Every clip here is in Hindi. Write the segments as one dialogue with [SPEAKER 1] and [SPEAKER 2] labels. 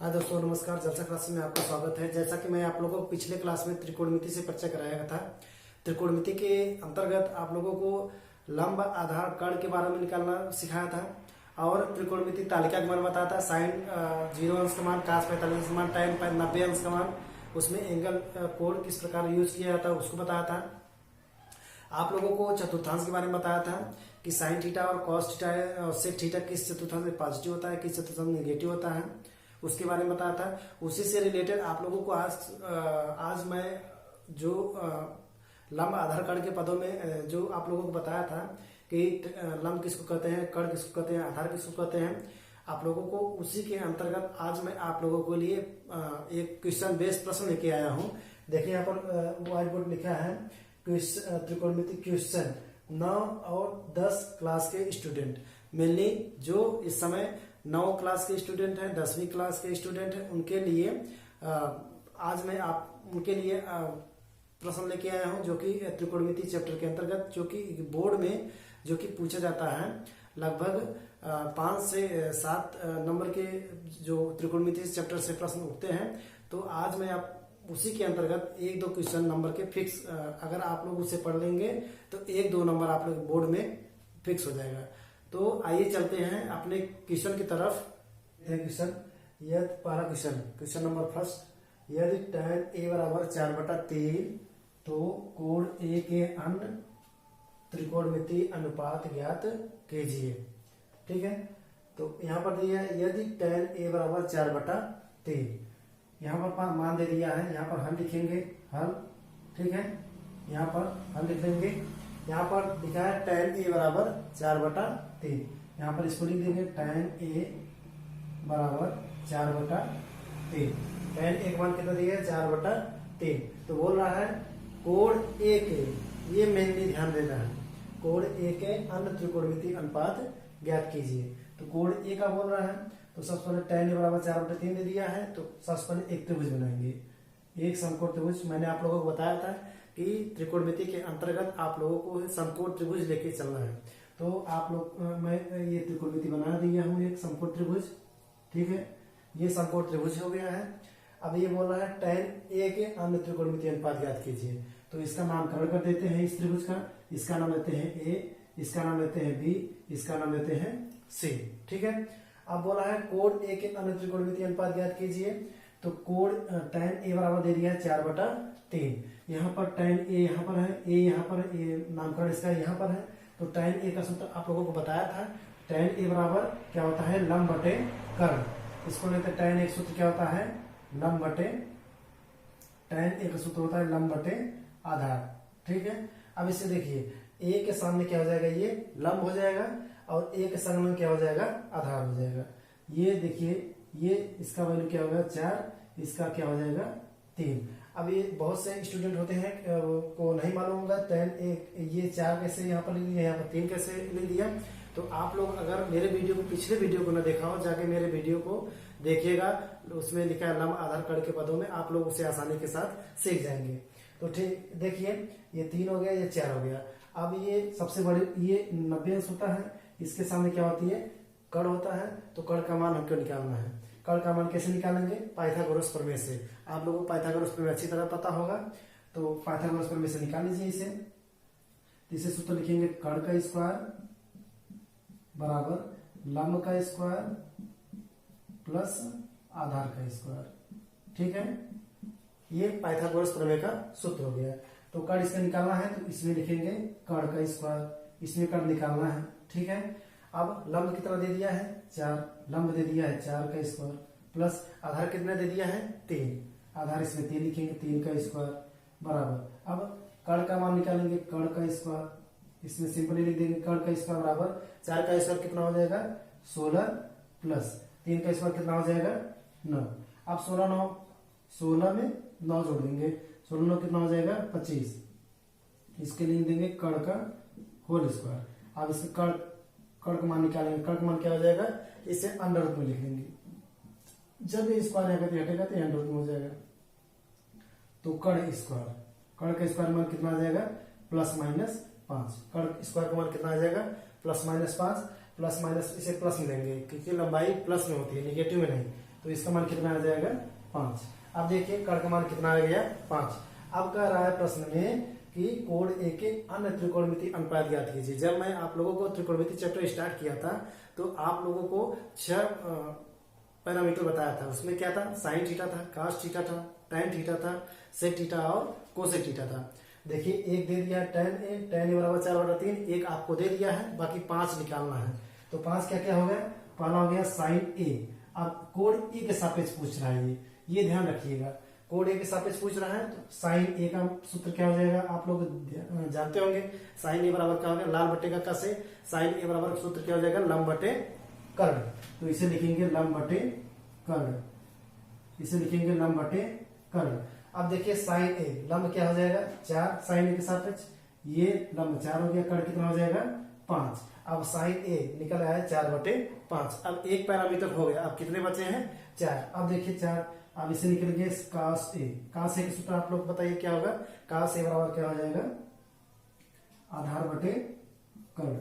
[SPEAKER 1] हाँ दोस्तों नमस्कार। जलसा क्लास में आपका स्वागत है। जैसा कि मैं आप लोगों को पिछले क्लास में त्रिकोणमिति से परिचय कराया था। त्रिकोणमिति के अंतर्गत आप लोगों को लंब आधार कर्ण के बारे में निकालना सिखाया था और त्रिकोणमिति तालिका के बारे में बताया था। साइन 0 अंश का मान, कास 45 अंश का मान, tan 90 अंश का मान, उसमें एंगल कोण किस प्रकार यूज किया जाता है उसको बताया था। आप लोगों को चतुर्थांश के बारे में बताया था कि साइन थीटा और कॉस थीटा और सेक थीटा किस चतुर्थांश में पॉजिटिव होता है, किस चतुर्थांश में नेगेटिव होता है, उसके बारे में बताया था। उसी से रिलेटेड आप लोगों को आज मैं जो लंब आधार कर्ण के पदों में जो आप लोगों को बताया था कि लंब किसको कहते हैं, कर्ण किसको कहते हैं, आधार किसको कहते हैं, आप लोगों को उसी के अंतर्गत आज मैं आप लोगों के लिए एक क्वेश्चन बेस्ड प्रश्न लेके आया हूँ। देखिए यहाँ पर व्हाइट बोर्ड लिखा है त्रिकोणमिति क्वेश्चन 9 और 10 क्लास के स्टूडेंट, मेनली जो इस समय 9 क्लास के स्टूडेंट हैं, 10वीं क्लास के स्टूडेंट हैं, उनके लिए आज मैं उनके लिए प्रश्न लेके आया हूं जो कि त्रिकोणमिति चैप्टर के अंतर्गत जो कि बोर्ड में जो कि पूछा जाता है। लगभग 5 से 7 नंबर के जो त्रिकोणमिति चैप्टर से प्रश्न उठते हैं। तो आज मैं आप उसी के अंतर्गत 1-2 क्वेश्चन नंबर के फिक्स, अगर आप लोग उसे पढ़ लेंगे तो 1-2 नंबर आप लोग बोर्ड में फिक्स हो जाएगा। तो आइए चलते हैं अपने क्वेश्चन की तरफ। क्वेश्चन यदि पहला क्वेश्चन नंबर फर्स्ट, यदि tan a बराबर 4/3 तो कोण a के अन्य त्रिकोणमिति अनुपात ज्ञात कीजिए। ठीक है, तो यहाँ पर दिया है यदि tan a बराबर 4/3, यहाँ पर मान दे दिया है, यहाँ पर हल लिखेंगे हल। ठीक है, यहाँ पर हल लिख लेंगे। यहाँ पर लिखा है tan a बराबर 4/3, यहाँ पर इसको लिख देंगे tan a बराबर 4/3। tan a का मान कितना दिया है 4/3। तो बोल रहा है कोण a के, ये मेनली ध्यान देना है, कोण a के अन्य त्रिकोणमिति अनुपात ज्ञात कीजिए। तो कोण a का बोल रहा है, तो सबसे पहले tan a बराबर 4/3 दे दिया है, तो सबसे पहले एक त्रिभुज बनाएंगे, एक समकोण त्रिभुज। मैंने आप लोगों को बताया था कि त्रिकोणमिति के अंतर्गत आप लोगों को समकोण त्रिभुज लेके चलना है। तो आप लोग मैं ये त्रिकोणमिति बना दिया हूँ, एक समकोण त्रिभुज। ठीक है, ये समकोण त्रिभुज हो गया है। अब ये बोल रहा है tan a के अन्य त्रिकोणमिति अनुपात ज्ञात कीजिए। तो इसका नामकरण कर देते हैं इस त्रिभुज का। इसका नाम लेते हैं a, इसका नाम लेते हैं b, इसका नाम लेते हैं c। ठीक है, अब बोला है कोण a के अन्य त्रिकोणमिति अनुपात ज्ञात कीजिए। तो कोण tan a बराबर दे दिया है 4/3। यहाँ पर tan a यहाँ पर है, a यहाँ पर, नामकरण इसका यहाँ पर है। तो tan a का सूत्र आप लोगों को बताया था, tan a बराबर क्या होता है लंब बटे कर्ण। इसको लेते tan a का सूत्र क्या होता है लंब बटे, tan a का सूत्र होता है लंब बटे आधार। ठीक है, अब इसे देखिए a के सामने क्या हो जाएगा, ये लंब हो जाएगा और a के संगलग्न क्या हो जाएगा आधार हो जाएगा। ये देखिए ये इसका वैल्यू क्या होगा 4, इसका क्या हो जाएगा 3। अब ये बहुत से स्टूडेंट होते हैं को नहीं मालूम होगा tan a, ये 4 कैसे यहाँ पर ले लिया, यहाँ पर 3 कैसे ले लिया। तो आप लोग अगर मेरे वीडियो को, पिछले वीडियो को ना देखा हो, जाके मेरे वीडियो को देखिएगा, उसमें लिखा है लंब आधार कर्ण के पदों में, आप लोग उसे आसानी के साथ सीख जाएंगे। तो ठीक देखिए ये 3 हो गया, ये 4 हो गया। अब ये सबसे बड़ी, ये 90 अंश होता है, इसके सामने क्या होती है कर्ण होता है। तो कर्ण का मान हमको निकालना है। कर्ण का मान कैसे निकालेंगे, पाइथागोरस प्रमेय से। आप लोगों को पाइथागोरस प्रमेय अच्छी तरह पता होगा, तो पाइथागोरस प्रमेय से निकाल लीजिए इसे। इसे सूत्र लिखेंगे कर्ण का स्क्वायर बराबर लंब का स्क्वायर प्लस आधार का स्क्वायर। ठीक है, ये पाइथागोरस प्रमेय का सूत्र हो गया। तो कर्ण इसका निकालना है, तो इसमें लिखेंगे कर्ण का स्क्वायर, इसमें कर्ण निकालना है। ठीक है, अब लंब कितना दे दिया है 4, लंब दे दिया है 4 का स्क्वायर प्लस आधार कितना दे दिया है 3, आधार इसमें 3 लिखेंगे, 3 का स्क्वायर बराबर। अब कर्ण का मान निकालेंगे, कर्ण का स्क्वायर, इसमें सिंपली लिख देंगे कर्ण का स्क्वायर बराबर 4 का स्क्वायर कितना हो जाएगा 16 प्लस 3 का स्क्वायर कितना हो जाएगा 9। अब 16 में 9 जोड़ देंगे, 16 9 कितना हो जाएगा 25। इसके लिए देंगे कर्ण का होल स्क्वायर। अब इसका कर्ण का मान निकालेंगे, कर्ण का मान क्या हो जाएगा, इसे अंडर रूट में लिख लेंगे। जब ये स्क्वायर हटेगा तो अंडर रूट में हो जाएगा। तो कर्ण स्क्वायर, कर्ण का स्क्वायर मान कितना आ जाएगा +-5। कर्ण स्क्वायर का मान कितना आ जाएगा +-5, प्लस माइनस इसे प्लस में लेंगे क्योंकि लंबाई प्लस में होती है, निगेटिव में नहीं। तो इसका मान कितना आ जाएगा 5। अब देखिए कर्ण का मान कितना आ गया 5। अब कह रहा है प्रश्न में कि कोड ए के अन्य त्रिकोणमिति अनुपात ज्ञात कीजिए। जब मैं आप लोगों को त्रिकोणमिति चैप्टर स्टार्ट किया था तो आप लोगों को 6 पैरामीटर बताया था। उसमें क्या था, साइन थीटा था, कास थीटा था, टैन थीटा था, सेक थीटा और कोसेक थीटा था। देखिए एक दे दिया है टैन ए बराबर 4/3, एक आपको दे दिया है, बाकी 5 निकालना है। तो 5 क्या क्या हो गया, पहला हो गया साइन ए। अब कोड ए के सापेक्ष पूछ रहा है, ये ध्यान रखिएगा। कोड ए के सापेक्ष पूछ रहा है तो साइन ए का सूत्र क्या हो जाएगा, आप लोग जानते होंगे। साइन ए बराबर क्या हो गया, लाल बटे का का से साइन ए बराबर सूत्र क्या हो जाएगा, लंब बटे कर्ण। तो इसे लिखेंगे लंब बटे कर्ण, इसे लिखेंगे लंब बटे कर्ण। अब देखिए साइन ए लंब क्या हो जाएगा 4 साइन ए के सापेक्ष, ये लंब 4 हो गया, कर्ण कितना हो जाएगा 5। अब साइन ए निकल आया 4/5। अब एक पैरामीटर हो गया, अब कितने बचे हैं 4। अब देखिए 4, अब इसे निकल गए कास ए। कास ए का सूत्र आप लोग बताइए क्या होगा, कास ए बराबर क्या हो जाएगा, आधार बटे कर्ण।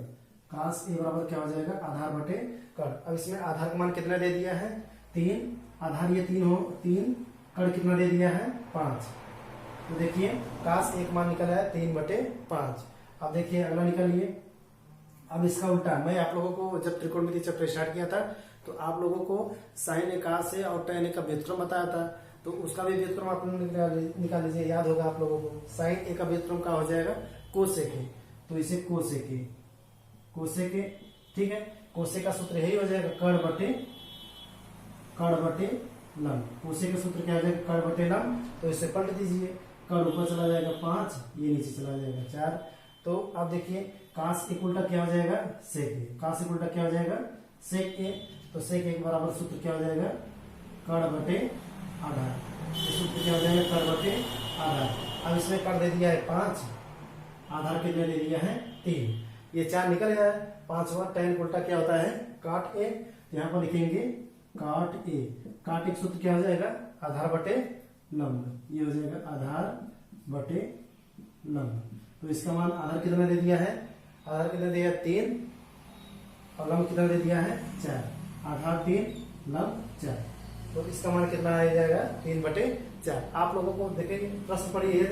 [SPEAKER 1] कास ए बराबर क्या हो जाएगा, आधार बटे कर्ण। अब इसमें आधार का मान कितना दे दिया है 3, आधार ये 3, कर्ण कितना दे दिया है 5। तो देखिए कास एक मान निकल आया 3/5। अब देखिए अगला निकालिए। अब इसका उल्टा, मैं आप लोगों को जब त्रिकोणमिति चैप्टर स्टार्ट किया था तो आप लोगों को साइन ए कास ए और टैन ए का व्युत्क्रम बताया था, तो उसका भी व्युत्क्रम आप लोग निकाल लीजिए, याद होगा आप लोगों को। साइन ए का व्युत्क्रम का हो जाएगा कोसेक ए, तो इसे कोसेक ए, ठीक है। कोसेक का सूत्र यही हो जाएगा कर्ण बटे लंब। कोसेक का सूत्र क्या हो जाएगा, कर्ण बटे लंब। तो इसे पलट दीजिए, कर्ण ऊपर चला जाएगा 5, ये नीचे चला जाएगा 4। तो अब देखिए कास एक उल्टा क्या हो जाएगा सेक ए, कास एक उल्टा क्या हो जाएगा सेक ए। तो सेक ए के बराबर सूत्र क्या हो जाएगा, कर्ण बटे आधार। सूत्र क्या हो जाएगा, कर्ण बटे आधार। अब इसमें कर्ण दे दिया है 5, आधार कितने दे दिया है 3, ये 4 निकल गया है। 5वां टैन उल्टा क्या होता है काट ए, यहाँ पर लिखेंगे काट ए। काट एक सूत्र क्या हो जाएगा, आधार बटे लंब, ये हो जाएगा आधार बटे लंब। तो इसका मान आधार कितना दे दिया है, आधार कितना दिया 3 और लंब कितना दे दिया है 4। आधार 3 लंब 4, तो इसका मान कितना आ जाएगा 3/4। आप लोगों को देखेंगे प्रश्न पढ़िए,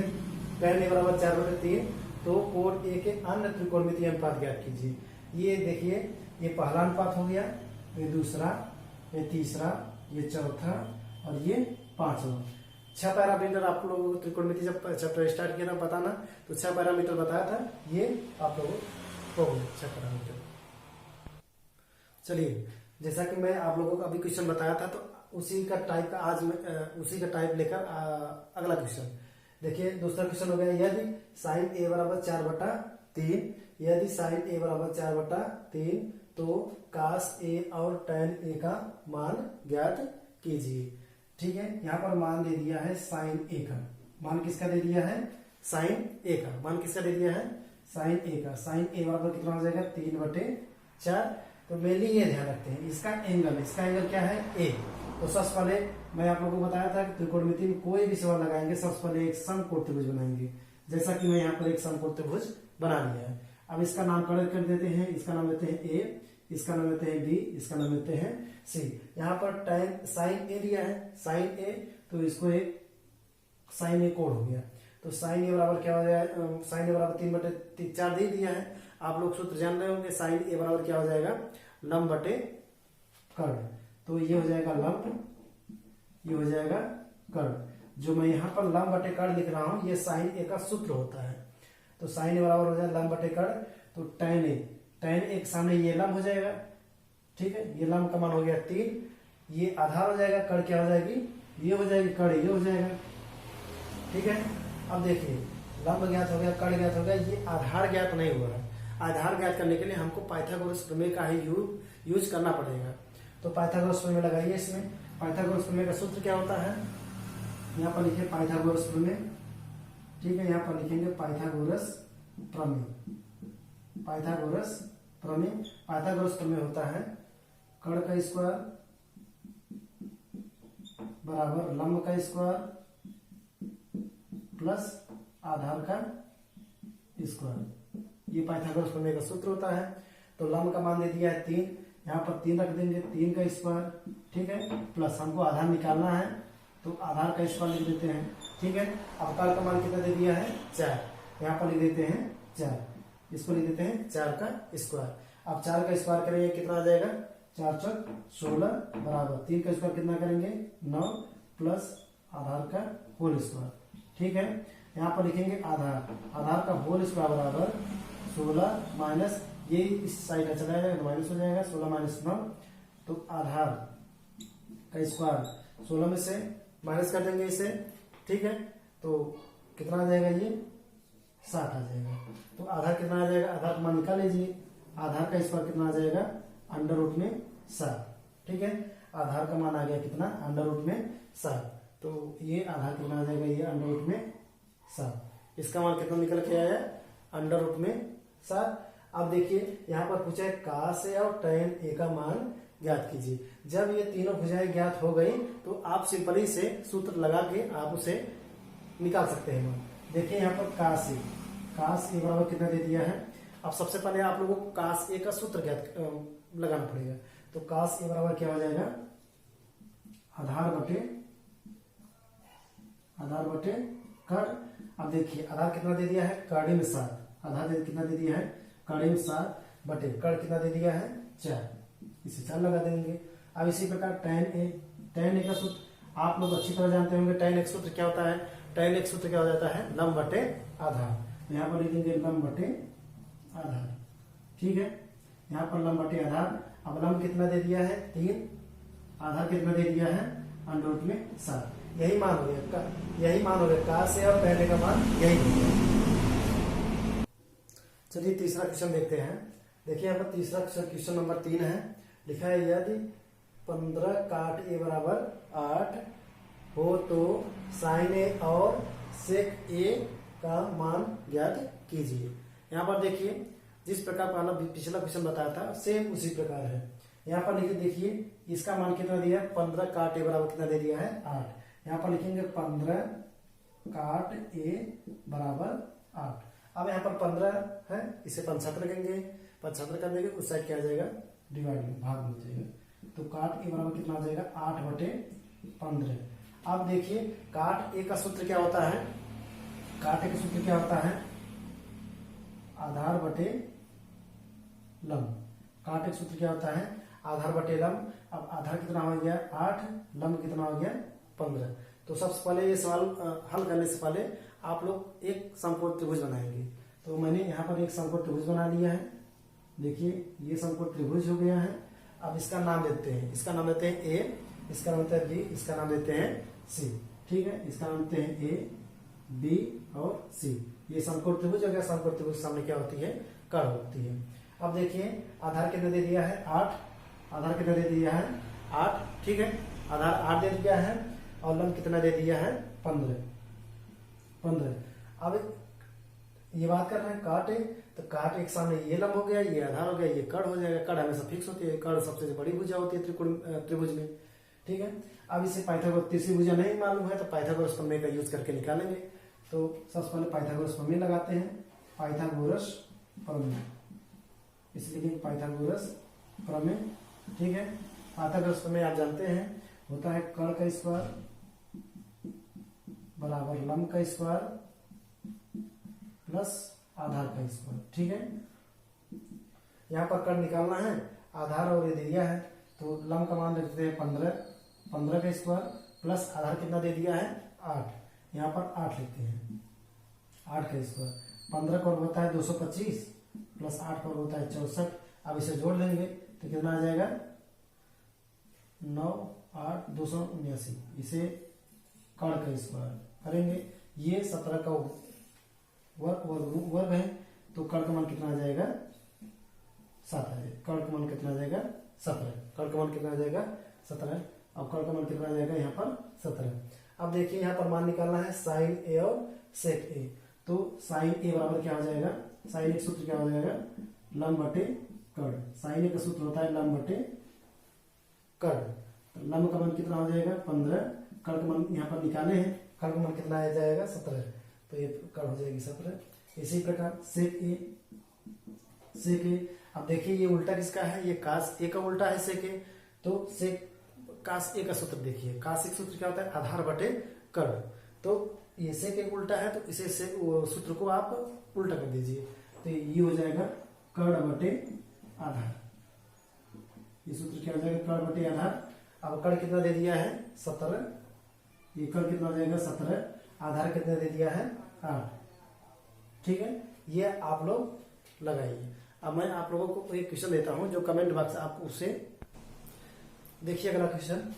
[SPEAKER 1] टैन ए बराबर 4/3, तो कोड ए के अन्य त्रिकोणमिति अनुपात ज्ञात कीजिए। ये देखिए ये पहला अनुपात हो गया, ये दूसरा, ये तीसरा, ये चौथा और ये 5वां। 6 पैरामीटर आप लोगों को त्रिकोणमिति जब चैप्टर स्टार्ट किया था बताना, तो 6 पैरामीटर बताया था, ये आप लोगों को हो गए 6 पैरामीटर। चलिए जैसा कि मैं आप लोगों को अभी क्वेश्चन बताया था, तो उसी का टाइप का आज मैं उसी का टाइप लेकर अगला क्वेश्चन देखिए। दूसरा क्वेश्चन हो गया, यदि साइन ए बराबर 4/3, यदि साइन ए बराबर 4/3 तो कास ए और टैन ए का मान ज्ञात कीजिए। ठीक है, यहाँ पर मान दे दिया है साइन ए का, मान किसका दे दिया है साइन ए का, मान किसका दे दिया है साइन ए का। साइन ए बराबर कितना हो जाएगा 3/4। तो मेनली ये ध्यान रखते हैं इसका एंगल क्या है ए। तो सबसे पहले मैं आप लोगों को बताया था कि त्रिकोणमिति में कोई भी सवाल लगाएंगे सबसे पहले एक समकोण त्रिभुज बनाएंगे, जैसा कि मैं यहाँ पर एक समकोण त्रिभुज बना लिया है। अब इसका नामकरण कर देते हैं, इसका नाम लेते हैं ए, इसका नाम लेते हैं बी, इसका नाम लेते हैं सी। यहाँ पर टैन साइन ए दिया है, साइन ए, तो इसको एक साइन ए कोण हो गया। तो साइन ए बराबर क्या हो जाएगा, साइन ए बराबर 3/4 दे दिया है। आप लोग सूत्र जान रहे होंगे, साइन ए बराबर क्या हो जाएगा लंब बटे कर्ण। तो ये हो जाएगा लंब, ये हो जाएगा कर्ण। जो मैं यहाँ पर लंब बटे कर्ण लिख रहा हूं, ये साइन ए का सूत्र होता है। तो साइन ए बराबर हो जाएगा लंब बटे कर्ण। तो टैन ए के सामने ये लंब हो जाएगा, ठीक है, ये लंब का मान हो गया 3, ये आधार हो जाएगा, कर्ण क्या हो जाएगी ये हो जाएगी, कर्ण ये हो जाएगा। ठीक है, अब देखिए लंब ज्ञात हो गया, कर्ण ज्ञात हो गया, ये आधार ज्ञात नहीं हो रहा है। आधार ज्ञात करने के लिए हमको पाइथागोरस प्रमेय का ही यूज करना पड़ेगा। तो पाइथागोरस प्रमेय लगाइए इसमें। पाइथागोरस प्रमेय का सूत्र क्या होता है, यहाँ पर लिखिए पाइथागोरस प्रमेय। ठीक है, यहाँ पर लिखेंगे पाइथागोरस प्रमेय। पाइथागोरस प्रमेय होता है कर्ण का स्क्वायर बराबर लंब का स्क्वायर प्लस आधार का स्क्वायर। ये पाइथागोरस प्रमेय का सूत्र होता है। तो लंब का मान दे दिया है 3, यहाँ पर 3 रख देंगे, 3 का स्क्वायर, ठीक है, प्लस हमको आधार निकालना है तो आधार का स्क्वायर लिख देते हैं। ठीक है, अब कड़ का मान कितना दे दिया है 4, यहाँ पर लिख देते हैं 4, इसको लिख देते हैं 4 का स्क्वायर। अब 4 का स्क्वायर करेंगे कितना आ जाएगा 4 चौक 16 बराबर 3 का स्क्वायर कितना करेंगे 9 प्लस आधार का होल स्क्वायर। ठीक है, यहाँ पर लिखेंगे आधार का होल स्क्वायर बराबर 16 माइनस ये इस साइड चला जाएगा माइनस हो जाएगा 16 माइनस 9, तो आधार का स्क्वायर 16 में से माइनस कर देंगे इसे। ठीक है, तो कितना आ जाएगा ये 60 आ जाएगा। तो आधार कितना आ जाएगा, आधार का मान निकाल लीजिए, आधार का स्क्वायर कितना आ जाएगा अंडर रूट में 7। ठीक है, आधार का मान आ गया कितना अंडर रूट में 7, तो ये आधार कितना आ जाएगा ये अंडर रूट में 7, इसका मान कितना निकल के आया अंडर रूट में 7। अब देखिए यहाँ पर पूछा है cos A और tan A का मान ज्ञात कीजिए। जब ये तीनों भुजाएं ज्ञात हो गई तो आप सिंपली से सूत्र लगा के आप उसे निकाल सकते हैं मान। देखिए यहाँ पर cos A बराबर कितना दे दिया है। अब सबसे पहले आप लोगों को cos A का सूत्र ज्ञात लगाना पड़ेगा। तो cos A बराबर क्या हो जाएगा आधार बटे कड़। अब देखिए आधार कितना दे दिया है कड़े में 7, आधार कितना दे दिया है कड़े में 7 बटे कड़ कितना दे दिया है 4, इसे 4 लगा देंगे। अब इसी प्रकार tan A का सूत्र आप लोग अच्छी तरह जानते होंगे। tan A का सूत्र क्या होता है, tan A का सूत्र क्या हो जाता है लंब बटे आधार। यहाँ पर लिखेंगे लंब बटे आधार। ठीक है, यहाँ पर लंब बटे आधार। अब लंब कितना दे दिया है 3, आधार कितना दे दिया है अंडर रूट में 7, यही मान हो गया cos A और tan A का मान यही हो गया। चलिए तीसरा क्वेश्चन देखते हैं। देखिए यहाँ पर तीसरा क्वेश्चन नंबर 3 है। लिखा है यदि 15 काट A बराबर 8 हो तो sin A और sec A का मान ज्ञात कीजिए। यहाँ पर देखिए जिस प्रकार पहला पिछला क्वेश्चन बताया था सेम उसी प्रकार है। यहाँ पर लिखिए देखिए इसका मान कितना दिया है 15 काट A बराबर कितना दे दिया है 8। यहाँ पर लिखेंगे 15 काट A बराबर 8। अब यहाँ पर 15 है इसे 75 रखेंगे, 75 कर देंगे उस साइड क्या आ जाएगा डिवाइड में भाग में हो जाएगा। तो काट A बराबर कितना आ जाएगा 8 बटे 15। अब देखिए काट A का सूत्र क्या होता है, काट A का सूत्र क्या होता है आधार बटे लंब। काट A का सूत्र क्या होता है आधार बटे लंब। अब आधार कितना हो गया 8, लंब कितना हो गया 15। तो सबसे पहले ये सवाल हल करने से पहले आप लोग एक समकोण त्रिभुज बनाएंगे। तो मैंने यहाँ पर एक समकोण त्रिभुज बना लिया है। देखिए ये समकोण त्रिभुज हो गया है। अब इसका नाम देते हैं, इसका नाम देते हैं ए, इसका नाम देते हैं बी, इसका नाम देते हैं सी। ठीक है, इसका नाम देते हैं ए बी और सी। ये समकोण त्रिभुज हो गया। समकोण त्रिभुज सामने क्या होती है कड़ होती है। अब देखिए आधार कितना दे दिया है 8, आधार कितना दे दिया है 8। ठीक है, आधार 8 दे दिया है और लंब कितना दे दिया है 15। अब ये बात कर रहे हैं काट A, तो काट एक सामने ये लंब हो गया, ये आधार हो गया, ये कड़ हो जाएगा। कड़ हमेशा फिक्स होती है, कड़ सबसे बड़ी भुजा होती है त्रिभुज में। ठीक है, अब इसे पाइथागोरस तीसरी भुजा नहीं मालूम है तो पाइथागोरस प्रमेय का यूज करके निकालेंगे। तो सबसे पहले पाइथागोरस प्रमेय लगाते हैं। पाइथागोरस प्रमेय इसलिए पाइथागोरस प्रमेय। ठीक है, पाइथागोरस प्रमेय आप जानते हैं होता है कड़ का स्क्वायर बराबर लंब का स्क्वायर प्लस आधार का स्क्वायर। ठीक है, यहाँ पर कड़ निकालना है, आधार और ये दिया है तो लंब का मान रखते हैं 15 का स्क्वायर प्लस आधार कितना दे दिया है 8, यहाँ पर 8 लिखते हैं 8 का स्क्वायर। 15 का वर्ग होता है 225 प्लस 8 का वर्ग होता है 64। अब इसे जोड़ लेंगे तो कितना आ जाएगा 9 8 279। इसे कड़ का स्क्वायर करेंगे, ये 17 का वर्ग है तो कड़ का मान कितना आ जाएगा 7 आ जाएगा। कड़ का मान कितना आ जाएगा 17, कड़ का मान कितना आ जाएगा 17। अब कड़ का मान कितना आ जाएगा यहाँ पर 17। अब देखिए यहाँ पर मान निकालना है साइन A और सेक A। तो साइन A बराबर क्या हो जाएगा, साइन A का सूत्र क्या हो जाएगा लंब बटे कड़। साइन A का सूत्र होता है लंब बटे कड़। तो लंब का मान कितना हो जाएगा 15, कड़ का मान यहाँ पर निकाले हैं, कड़ का मान कितना आ जाएगा 17, तो ये कड़ हो जाएगी 17। इसी प्रकार सेक A। अब देखिए ये उल्टा किसका है, ये कास A का उल्टा है सेक A। तो सेक कास ए का सूत्र देखिए, कास ए का सूत्र क्या होता है, आधार बटे कर्ण। तो ये सेक एक उल्टा है, तो इसे से सूत्र को आप उल्टा कर दीजिए, तो ये हो जाएगा कर्ण बटे आधार। ये सूत्र क्या हो जाएगा, कर्ण बटे आधार। अब कर्ण कितना दे दिया है, 17, ये कर्ण कितना हो जाएगा 17, आधार कितना दे दिया है 8। ठीक है, ये आप लोग लगाइए। अब मैं आप लोगों को एक क्वेश्चन देता हूं जो कमेंट बॉक्स आप उसे देखिए। अगला क्वेश्चन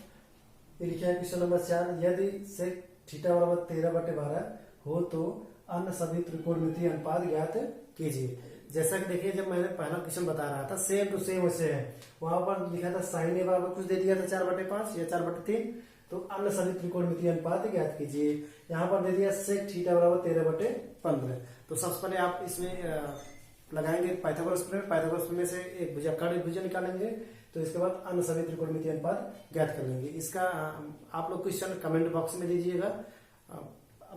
[SPEAKER 1] ये लिखा है, क्वेश्चन नंबर 4, यदि सेक थीटा बराबर 13/12 हो तो अन्य सभी त्रिकोणमितीय अनुपात ज्ञात कीजिए। जैसा कि देखिए, जब मैंने पहला क्वेश्चन बता रहा था सेम टू सेम वैसे है, वहां पर लिखा था साइन ए बराबर कुछ दे दिया था 4/5 या 4/3, तो अन्य सभी त्रिकोणमितीय अनुपात ज्ञात कीजिए। यहाँ पर दे दिया सेक थीटा बराबर 13/15। तो सबसे पहले आप इसमें लगाएंगे पाइथागोरस प्रमेय। पाइथागोरस प्रमेय से एक भुजा कर्ण भुजा निकालेंगे, तो इसके बाद अन्य सभी त्रिकोणमितीय अनुपात ज्ञात कर लेंगे। इसका आप लोग क्वेश्चन कमेंट बॉक्स में दीजिएगा।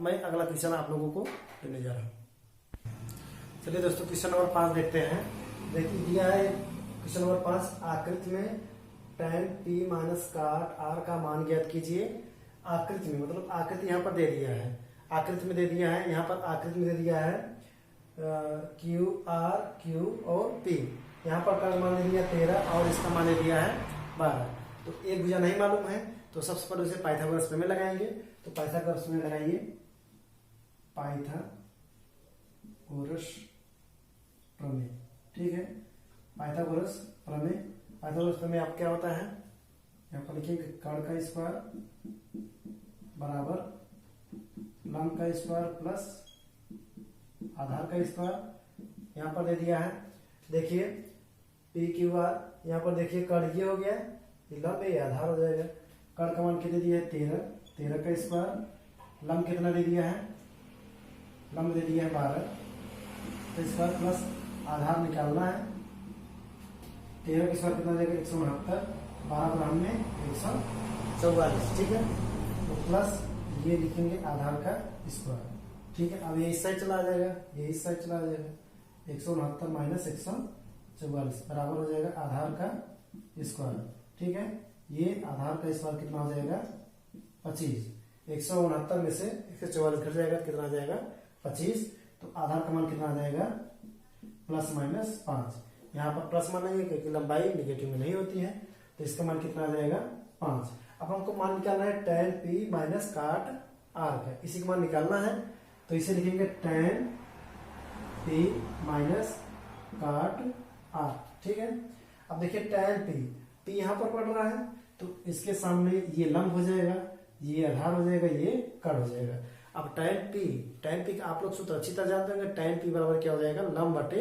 [SPEAKER 1] मैं अगला क्वेश्चन आप लोगों को देने जा रहा हूँ। चलिए दोस्तों, क्वेश्चन नंबर 5 देखते हैं। देखिए दिया है क्वेश्चन नंबर 5, आकृति में tan p माइनस काट r का मान ज्ञात कीजिए। आकृति में मतलब आकृति यहाँ पर दे दिया है, आकृति में दे दिया है, यहाँ पर आकृति में दे दिया है q r q और p। यहाँ पर का मान दे दिया 13 और इसका मान दे दिया है 12। तो एक भुजा नहीं मालूम है, तो सबसे पहले उसे पाइथागोरस प्रमेय लगाएंगे। तो पाइथागोरस प्रमेय लगाइए, पाइथागोरस प्रमेय। ठीक है, पाइथागोरस प्रमेय। पाइथागोरस प्रमेय आप क्या होता है, यहाँ पर लिखेंगे कर्ण का स्क्वायर बराबर लंब का स्क्वायर प्लस आधार का स्क्वायर। यहाँ पर दे दिया है, देखिए पी क्यू आर, यहाँ पर देखिए कर्ण ये हो गया, ये लंब ये आधार हो जाएगा। कर्ण का मान कितने दिया है 13 का स्क्वायर, लंब कितना दे दिया है, लंब दे दिया है 12 का स्क्वायर प्लस आधार निकालना है। 13 का स्क्वायर कितना जाएगा 169, 12 पर हमने 144। ठीक है, तो प्लस ये लिखेंगे आधार का स्क्वायर। ठीक है, अब ये इस साइड चला आ जाएगा, ये इस साइड चला आ जाएगा, 169 माइनस 144 बराबर हो जाएगा आधार का स्क्वायर। ठीक है, ये आधार का स्क्वायर कितना हो जाएगा 25। 169 में से 144 घट जाएगा, कितना आ जाएगा 25। तो आधार का मान कितना आ जाएगा प्लस माइनस 5। यहाँ पर प्लस मानेंगे क्योंकि लंबाई निगेटिव में नहीं होती है, तो इसका मान कितना आ जाएगा 5। अब हमको मान निकालना है tan p माइनस काट r का, इसी का मान निकालना है। तो इसे लिखेंगे tan p माइनस काट r। ठीक है, अब देखिए tan p यहाँ पर पड़ रहा है, तो इसके सामने ये लंब हो जाएगा, ये आधार हो जाएगा, ये कर्ण हो जाएगा। अब tan p का आप लोग सूत्र अच्छी तरह जानते होंगे, tan p बराबर क्या हो जाएगा लंब बटे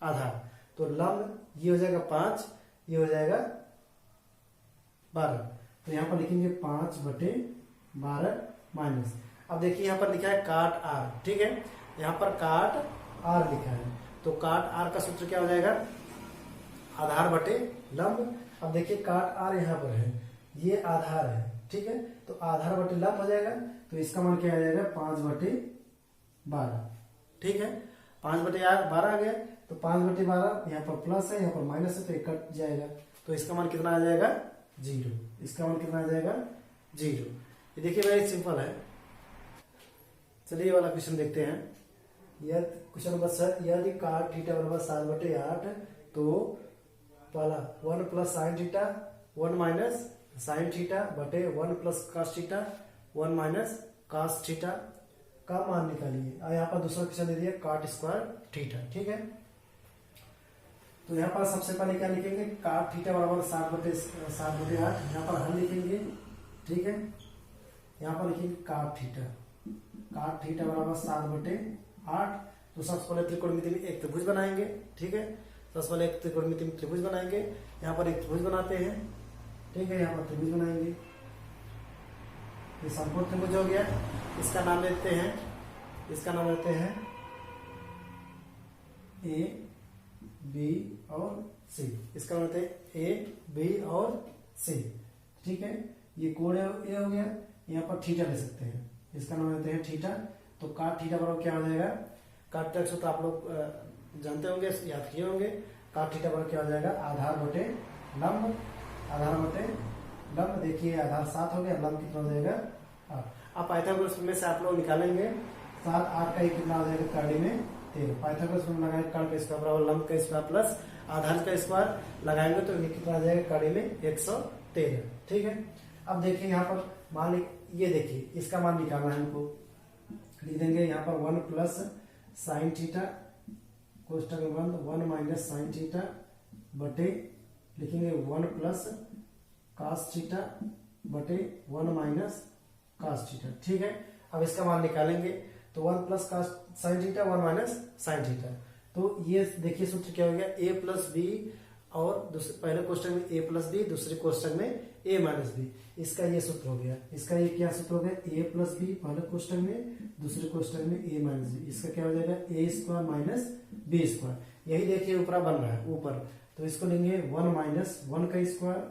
[SPEAKER 1] आधार। तो लंब ये हो जाएगा 5, ये हो जाएगा 12। तो यहाँ पर लिखेंगे 5/12 माइनस, अब देखिए यहाँ पर लिखा है काट r। ठीक है, यहाँ पर काट r लिखा है, तो काट r का सूत्र क्या हो जाएगा आधार बटे लंब। अब देखिए काट r यहाँ पर है, ये आधार है। ठीक है, तो आधार बटे लंब हो जाएगा, तो इसका मान क्या आ जाएगा 5/12। ठीक है, 5/12 आ गया, तो 5/12 यहाँ पर प्लस है, यहाँ पर माइनस है, तो एक कट जाएगा, तो इसका मान कितना आ जाएगा 0। इसका मान कितना आ जाएगा 0। ये देखिए वेरी सिंपल है। चलिए ये वाला क्वेश्चन देखते हैं। यह क्वेश्चन नंबर 7, यदि काट थीटा बराबर 7/8 तो पहला 1 plus sign theta 1 minus sine theta बटे 1 plus cos theta 1 minus cos theta का मान निकालिए। और यहाँ पर दूसरा क्वेश्चन दे दिया काट स्क्वायर थीटा। ठीक है, तो यहाँ पर सबसे पहले क्या लिखेंगे काट थीटा बराबर 7/8, यहाँ पर हल लिखेंगे। ठीक है, यहाँ पर लिखेंगे काट थीटा बराबर 7/8। तो सबसे पहले त्रिकोणमिति में एक त्रिभुज बनाएंगे। ठीक है, सबसे पहले एक त्रिकोणमिति में त्रिभुज बनाएंगे। यहाँ पर एक त्रिभुज बनाते हैं। ठीक है, यहाँ पर त्रिभुज बनाएंगे, ये संपूर्ण त्रिभुज हो गया। इसका नाम लेते हैं, ए बी और सी। इसका मतलब है ए बी और सी। ठीक है, ये कोण ए हो गया, यहाँ पर थीटा ले सकते हैं, इसका नाम लेते हैं थीटा। तो काट थीटा बराबर क्या हो जाएगा, काट थीटा सूत्र आप लोग जानते होंगे, याद किए होंगे। काट थीटा बराबर क्या हो जाएगा आधार बटे लंब, आधार बटे लंब देखिए आधार 7 हो गया, लंब कितना हो जाएगा 8। अब पाइथागोरस में से आप लोग निकालेंगे 7 8 का ये कितना हो जाएगा कड़ी में 13। पाइथागोरस में लगाएंगे कड़ का स्क्वायर बराबर लंब का स्क्वायर प्लस आधार का स्क्वायर लगाएंगे तो ये कितना आ जाएगा कड़ी में 113। ठीक है। अब देखिए यहाँ पर मान ये देखिए इसका मान निकालना है हमको, लिख देंगे यहाँ पर 1 प्लस साइन थीटा कोष्टक में बंद 1 माइनस साइन थीटा बटे लिखेंगे 1 प्लस कास थीटा बटे 1 माइनस कास थीटा। ठीक है। अब इसका मान निकालेंगे तो 1 plus cos sine theta 1 minus sine theta. तो ये देखिए सूत्र क्या हो गया a प्लस बी और पहले क्वेश्चन में a प्लस बी, दूसरे क्वेश्चन में a माइनस बी। इसका ये सूत्र हो गया। इसका ये क्या सूत्र हो गया a प्लस बी पहले क्वेश्चन में, दूसरे क्वेश्चन में a माइनस बी। इसका क्या हो जाएगा a square minus B square. यही देखिए ऊपर बन रहा है ऊपर, तो इसको लेंगे 1 माइनस 1 का स्क्वायर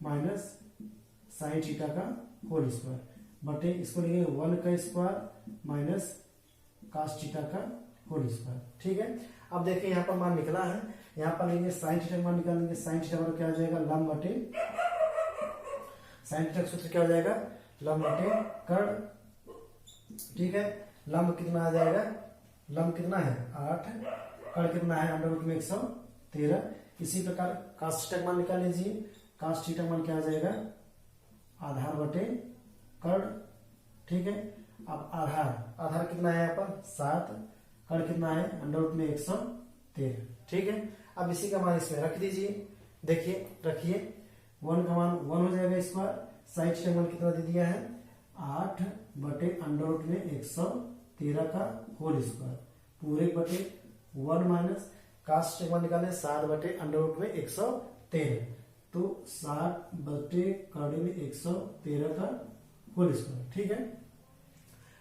[SPEAKER 1] माइनस साइन थीटा का होल स्क्वायर बटे इसको लेंगे 1 का स्क्वायर माइनस कास थीटा का होल स्क्वायर। ठीक है। अब देखिए यहाँ पर मान निकला है, यहाँ पर लेंगे साइन थीटा का मान निकालेंगे। साइन थीटा का क्या हो जाएगा लंब बटे साइन थीटा का सूत्र क्या हो जाएगा लंब बटे कर्ण। ठीक है। लंब कितना आ जाएगा, लंब कितना है 8, कर्ण कितना है अंडर रूट में 113। इसी प्रकार कास थीटा का मान निकाल लीजिए। कास थीटा का मान क्या आ जाएगा आधार बटे कर्ण। ठीक है। अब आधार कितना है यहाँ पर 7, कर्ण कितना है अंडर रूट में 113। ठीक है। अब इसी का मान इसमें रख दीजिए। देखिए रखिए 1 का मान 1 हो जाएगा स्क्वायर, साइन थीटा का मान कितना दे दिया है 8 बटे अंडर रूट में 113 का होल स्क्वायर पूरे बटे 1 माइनस कास थीटा का मान निकाले 7 बटे अंडर रूट में 113, तो 7 बटे कड़ी में 113 का होल स्क्वायर। ठीक है।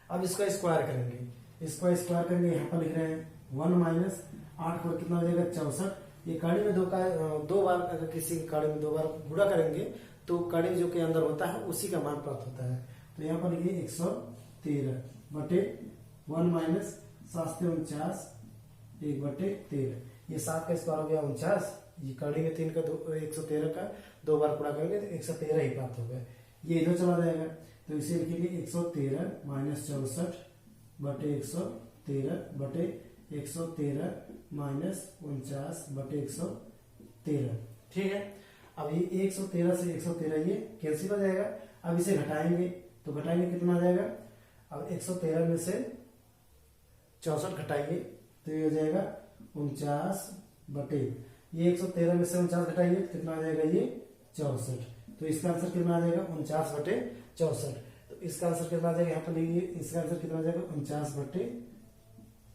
[SPEAKER 1] अब इसका स्क्वायर करेंगे, इसका स्क्वायर करेंगे यहाँ पर लिख रहे हैं 1 माइनस 8 पर कितना हो जाएगा 64। ये कड़ी में दो बार अगर किसी की कड़ी में 2 बार गुणा करेंगे तो कड़ी जो के अंदर होता है उसी का मान प्राप्त होता है। तो यहाँ पर लिखिए 113 बटे 1 माइनस 7 1 बटे 13। ये 7 का स्क्वायर हो गया 49। ये कड़ी में 3 का 113 का 2 बार गुणा करेंगे तो 113 ही प्राप्त हो गया। ये इधर चला जाएगा तो इसे लिखेंगे 113 माइनस 64 बटे 113 बटे 113 माइनस 49 बटे 113। ठीक है। अब ये 113 से 113 ये कैंसिल हो जाएगा। अब इसे घटाएंगे तो घटाएंगे कितना आ जाएगा, अब 113 में से 64 घटाएंगे तो ये हो जाएगा 49 बटे ये 113 में से 49 घटाएंगे तो कितना आ जाएगा ये 64। तो इसका आंसर कितना आ जाएगा 49 बटे 64। तो इसका आंसर कितना आ जाएगा यहाँ पर लिखिए, इसका आंसर कितना आ जाएगा 49 बटे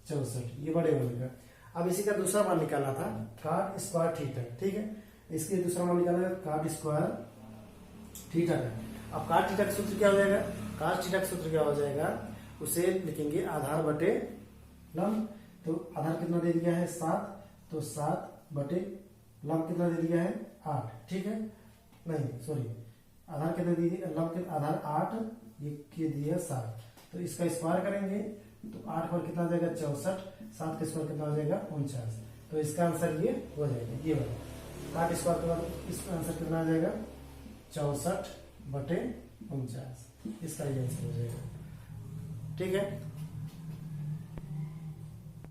[SPEAKER 1] 64। ये बड़े बनेगा। अब इसी का दूसरा मान निकालना था कॉट स्क्वायर थीटा। ठीक है। इसके दूसरा मान निकालना है कॉट स्क्वायर थीटा का। अब कॉट थीटा का सूत्र क्या हो जाएगा, कॉट थीटा का सूत्र क्या हो जाएगा, उसे लिखेंगे आधार बटे लंब। तो आधार कितना दे दिया है 7, तो 7 बटे लंब कितना दे दिया है 8। ठीक है। नहीं सॉरी, आधार कितना दे दिया लंब के आधार 8, ये दिया 7। तो इसका स्क्वायर करेंगे तो 8 पर कितना आ जाएगा 64, 7 का स्क्वायर कितना हो जाएगा 49। तो इसका आंसर ये हो जाएगा, ये वाला काट स्क्वायर के बाद इसका आंसर कितना आ जाएगा 64 बटे 49। इसका ये आंसर हो जाएगा। ठीक है।